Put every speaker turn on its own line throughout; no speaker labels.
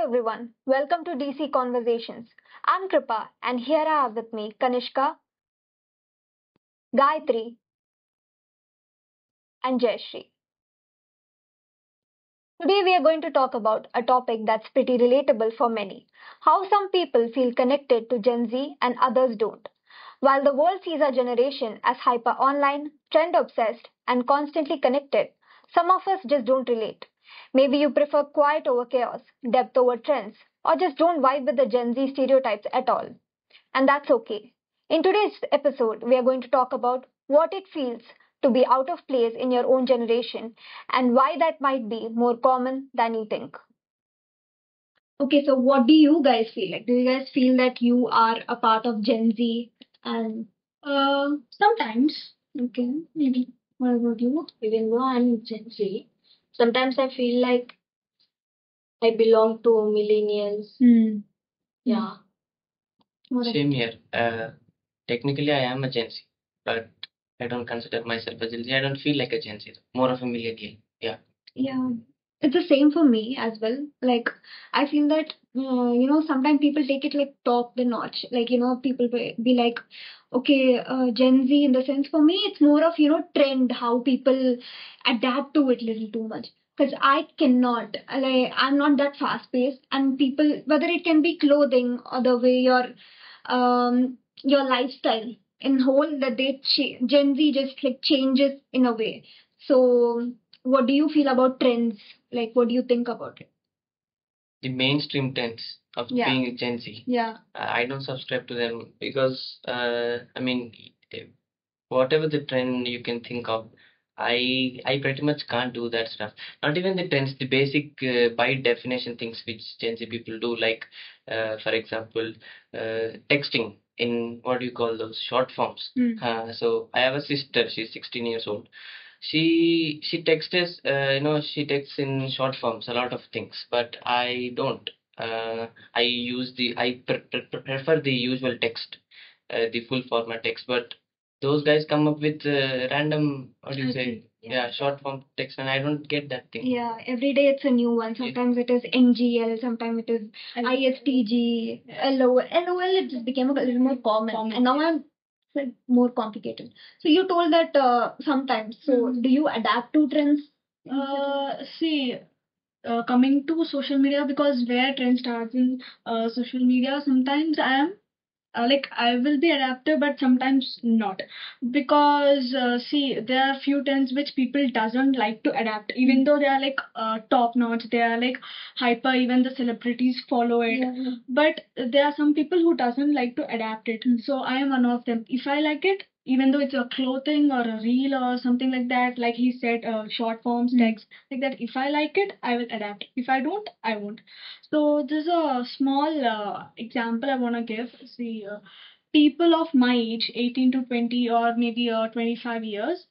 everyone, welcome to DC Conversations. I'm Kripa and here I have with me Kanishka, Gayatri, and Jayashree. Today we are going to talk about a topic that's pretty relatable for many: how some people feel connected to Gen Z and others don't. While the world sees our generation as hyper online, trend obsessed, and constantly connected, some of us just don't relate. Maybe you prefer quiet over chaos, depth over trends, or just don't vibe with the Gen Z stereotypes at all. And that's okay. In today's episode, we are going to talk about what it feels to be out of place in your own generation and why that might be more common than you think. Okay, so what do you guys feel like? Do you guys feel that you are a part of Gen Z? And
Sometimes,
okay, maybe what about you?
even though I'm Gen Z, sometimes I feel like I belong to millennials.
Hmm.
Yeah.
What
Same
about
here. Technically, I am a Gen Z, but I don't consider myself a Gen Z. I don't feel like a Gen Z. More of a millennial. Yeah.
Yeah, it's the same for me as well. Like, I feel that, sometimes people take it like top the notch. Like, people be like, okay, Gen Z in the sense for me, it's more of, trend, how people adapt to it little too much. Because I cannot, like, I'm not that fast paced. And people, whether it can be clothing or the way your lifestyle in whole, that Gen Z just like changes in a way. So, what do you feel about trends? Like, what do you think about it?
The mainstream trends of
Yeah,
being a Gen Z.
yeah,
I don't subscribe to them because, eh, whatever the trend you can think of, I pretty much can't do that stuff. Not even the trends, the basic by definition things which Gen Z people do, like for example, texting in what do you call those short forms.
mm.
So I have a sister, she's 16 years old. She texts us, she texts in short forms a lot of things, but I don't. I prefer the usual text, the full format text, but those guys come up with random, what do you say? Yeah, short form text, and I don't get that thing.
Yeah, every day it's a new one.
Yeah.
Sometimes it is NGL, sometimes it is ISTG, LOL. LOL, it just became a little more common. And now I'm like more complicated. So you told that sometimes. So do you adapt to trends?
See, coming to social media, because where trend starts in social media, sometimes I am like I will be adaptive, but sometimes not, because see, there are few trends which people doesn't like to adapt, even though they are like top notch, they are like hyper, even the celebrities follow it.
Yeah.
But there are some people who doesn't like to adapt it. So I am one of them. If I like it, even though it's a clothing or a reel or something like that, like he said, short forms text like that, if I like it, I will adapt. If I don't, I won't. So this is a small example I want to give. See, people of my age, 18 to 20 or maybe 25 years,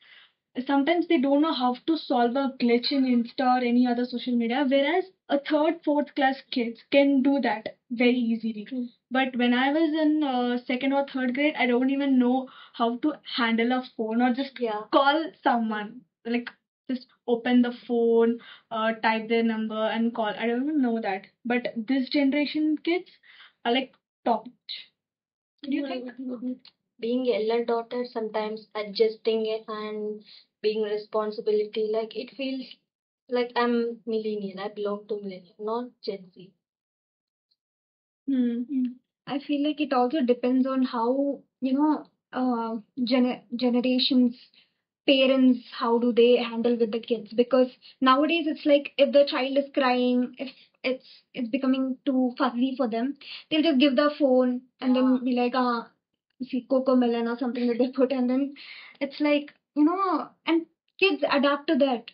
sometimes they don't know how to solve a glitch in Insta or any other social media, whereas a third, fourth class kids can do that very easily.
True.
But when I was in second or third grade, I don't even know how to handle a phone or just
Yeah.
call someone. Like just open the phone, type their number and call. I don't even know that. But this generation kids are like top notch. What do you think?
Being elder daughter, sometimes adjusting it and being responsibility, like it feels like I'm millennial, I belong to millennial, not Gen Z.
Hmm. I feel like it also depends on how, generations, parents, how do they handle with the kids? Because nowadays it's like if the child is crying, if it's becoming too fuzzy for them, they'll just give the phone and then be like, see Coco Melon or something that they put, and then it's like, and kids adapt to that.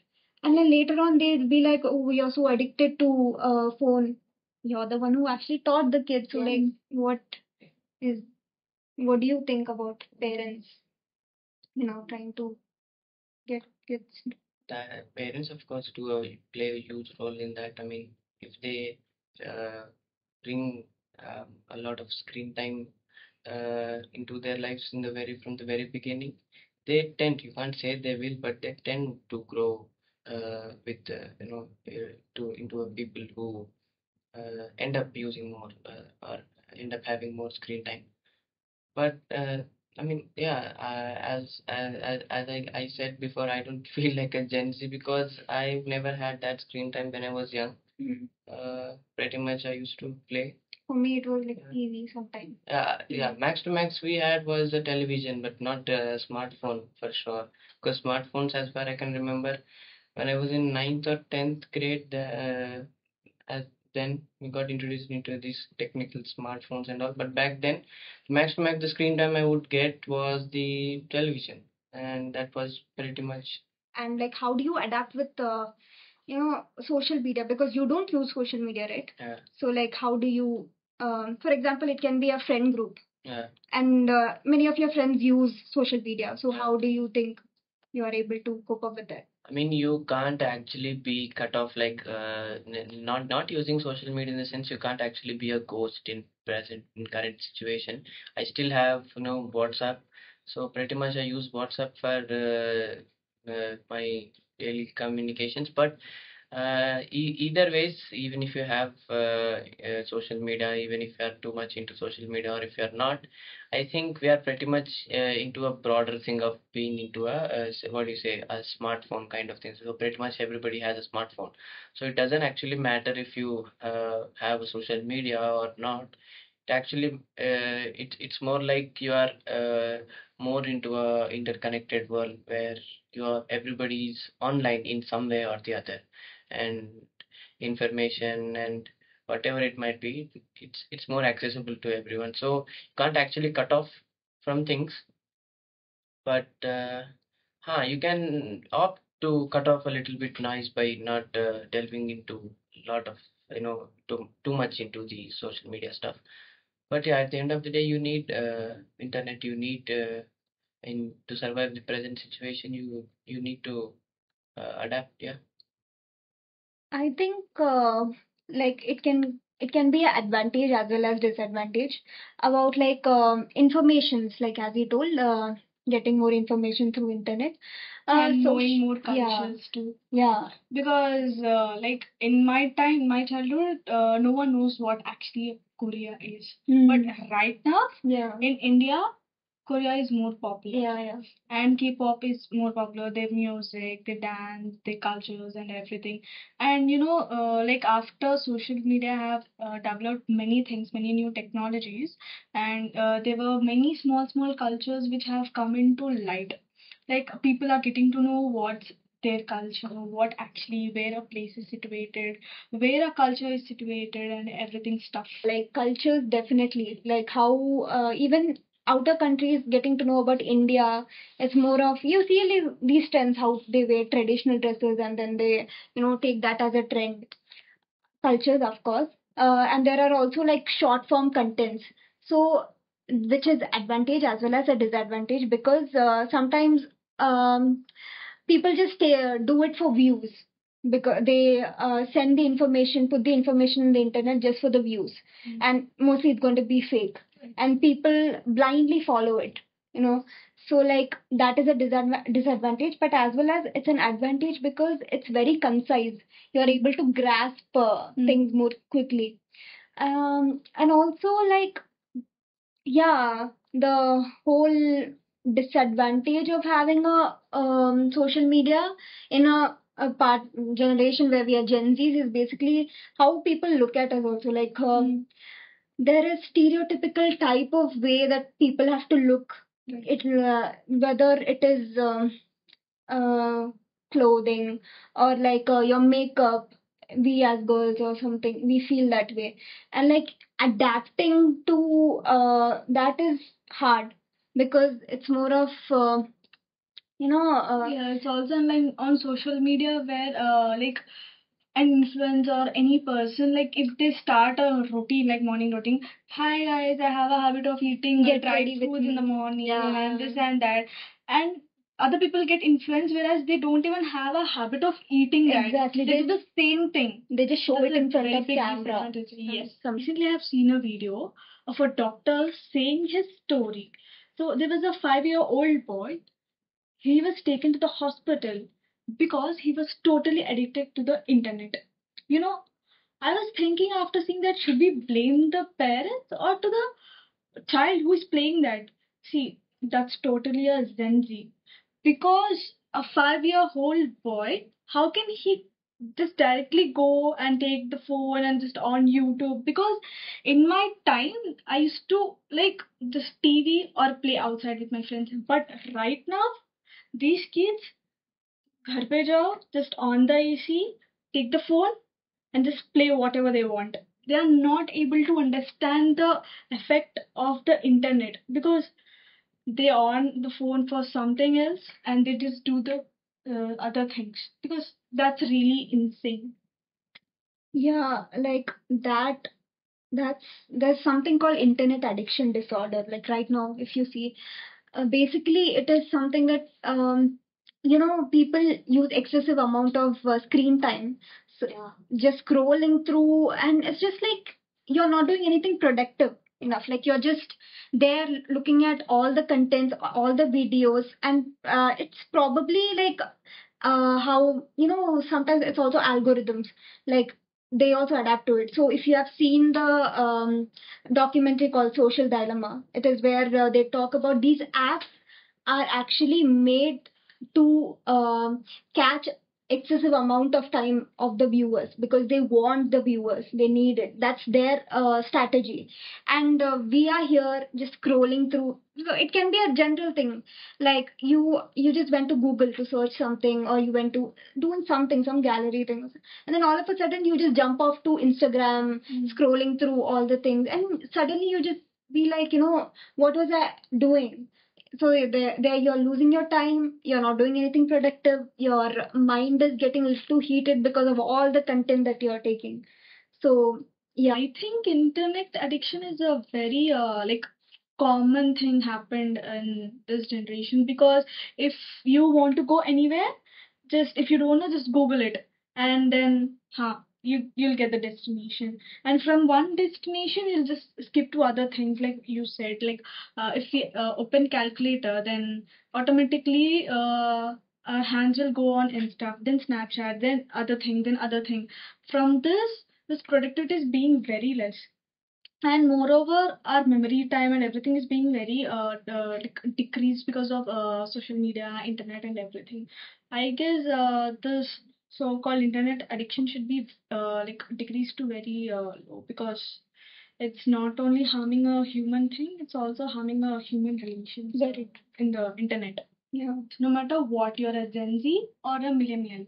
And then later on they'll be like, oh, we are so addicted to phone. You're the one who actually taught the kids. So, like, is what do you think about parents, trying to get kids?
Parents, of course, play a huge role in that. I mean, if they uh, bring a lot of screen time into their lives in the very from the very beginning, they tend, you can't say they will, but they tend to grow with to into a people who end up using more or end up having more screen time. But I mean, yeah, as I said before, I don't feel like a Gen Z because I've never had that screen time when I was young. Pretty much I used to play.
For me, it was like easy sometimes.
Yeah, max to max we had was a television, but not a smartphone for sure. Because smartphones, as far I can remember, when I was in ninth or 10th grade, as then we got introduced into these technical smartphones and all. But back then, max to max the screen time I would get was the television, and that was pretty much.
And like, how do you adapt with social media, because you don't use social media, right?
Yeah.
So like, how do you, for example, it can be a friend group,
Yeah.
and many of your friends use social media. So
Yeah.
how do you think you are able to cope up with that?
I mean, you can't actually be cut off like not using social media in the sense you can't actually be a ghost in current situation. I still have WhatsApp, so pretty much I use WhatsApp for my daily communications. But either ways, even if you have social media, even if you are too much into social media or if you are not, I think we are pretty much into a broader thing of being into what do you say, a smartphone kind of thing. So pretty much everybody has a smartphone. So it doesn't actually matter if you have a social media or not. It actually, it's more like you are more into a interconnected world where everybody is online in some way or the other, and information and whatever it might be, it's more accessible to everyone. So can't actually cut off from things, but you can opt to cut off a little bit noise by not delving into a lot of too much into the social media stuff. But yeah, at the end of the day, you need internet. You need in to survive the present situation. You need to adapt. Yeah.
I think like it can be an advantage as well as disadvantage about like informations, like as you told, getting more information through internet,
And
so
knowing more
yeah,
cultures too.
yeah,
Because like in my time, my childhood, no one knows what actually Korea is. But right now,
yeah,
in India, Korea is more popular.
yeah, yeah.
And K-pop is more popular. Their music, their dance, their cultures, and everything. And like after social media have developed many things, many new technologies, and there were many small cultures which have come into light. Like people are getting to know what's their culture, what actually where a place is situated, where a culture is situated, and everything stuff.
Like cultures, definitely, like how even outer countries getting to know about India. It's more of, you see these trends, how they wear traditional dresses and then they take that as a trend. Cultures, of course, and there are also like short form contents, so which is advantage as well as a disadvantage, because sometimes um, people just do it for views, because they send the information, put the information in the internet just for the views. And mostly it's going to be fake, and people blindly follow it, you know so like that is a disadvantage, but as well as it's an advantage because it's very concise. You're able to grasp things more quickly, and also like, yeah, the whole disadvantage of having a social media in a part generation where we are Gen Zs is basically how people look at us also. Like there is stereotypical type of way that people have to look. It whether it is uh, clothing or like your makeup, we as girls or something, we feel that way, and like adapting to that is hard, because it's more of
Yeah, it's also like on social media where like an influencer or any person, like if they start a routine like morning routine, hi guys, I have a habit of eating
Get
dried
ready with
foods in the
me.
morning
Yeah.
and this and that, and other people get influenced whereas they don't even have a habit of eating that.
Exactly.
They do the same thing.
They just show
That's
it in
a
front
very
of
big
camera.
disadvantage. Yes.
Some
Recently, I have seen a video of a doctor saying his story. So there was a 5-year-old boy. He was taken to the hospital because he was totally addicted to the internet. You know, I was thinking after seeing that, should we blame the parents or to the child who is playing that? See, that's totally a Gen Z. Because a 5-year-old boy, how can he just directly go and take the phone and just on YouTube? Because in my time, I used to like just TV or play outside with my friends. But right now, these kids, घर पे जाओ, just on the AC, take the phone and just play whatever they want. They are not able to understand the effect of the internet because they on the phone for something else and they just do the other things because that's really insane.
Yeah, like that's there's something called internet addiction disorder. Like right now, if you see, basically it is something that people use excessive amount of screen time, so
Yeah.
just scrolling through, and it's just like you're not doing anything productive enough. Like you're just there looking at all the contents, all the videos, and it's probably like how sometimes it's also algorithms, like they also adapt to it. So if you have seen the documentary called Social Dilemma, it is where they talk about these apps are actually made to catch excessive amount of time of the viewers because they want the viewers, they need it, that's their strategy. And we are here just scrolling through. So it can be a general thing, like you just went to Google to search something, or you went to doing something, some gallery things, and then all of a sudden you just jump off to Instagram, scrolling through all the things, and suddenly you just be like, what was I doing? So there you're losing your time, you're not doing anything productive, your mind is getting a little too heated because of all the content that you're taking. So yeah.
I think internet addiction is a very like common thing happened in this generation because if you want to go anywhere, just if you don't know, just Google it and then you'll get the destination. And from one destination you'll just skip to other things like you said. Like if we open calculator, then automatically our hands will go on Insta, then Snapchat, then other thing. From this productivity is being very less, and moreover our memory time and everything is being very like decreased because of social media, internet and everything. I guess this so-called internet addiction should be like decreased to very low because it's not only harming a human thing, it's also harming a human relations
Very
in the internet.
Yeah.
No matter what, you're a Gen Z or a millennial,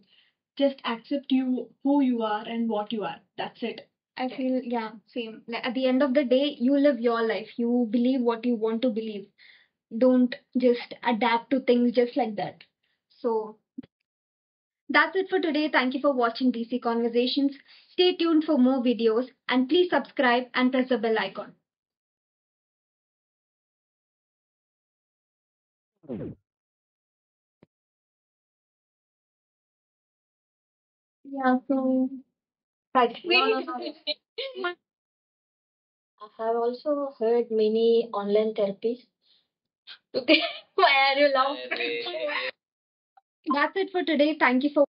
just accept you who you are and what you are, that's it.
I feel, yeah, same. Like at the end of the day, you live your life. You believe what you want to believe. Don't just adapt to things just like that. So that's it for today. Thank you for watching DC Conversations. Stay tuned for more videos and please subscribe and press the bell icon. Yeah, so right.
No, no, no. I have also heard many online therapies. Okay, why are you laughing?
That's it for today. Thank you for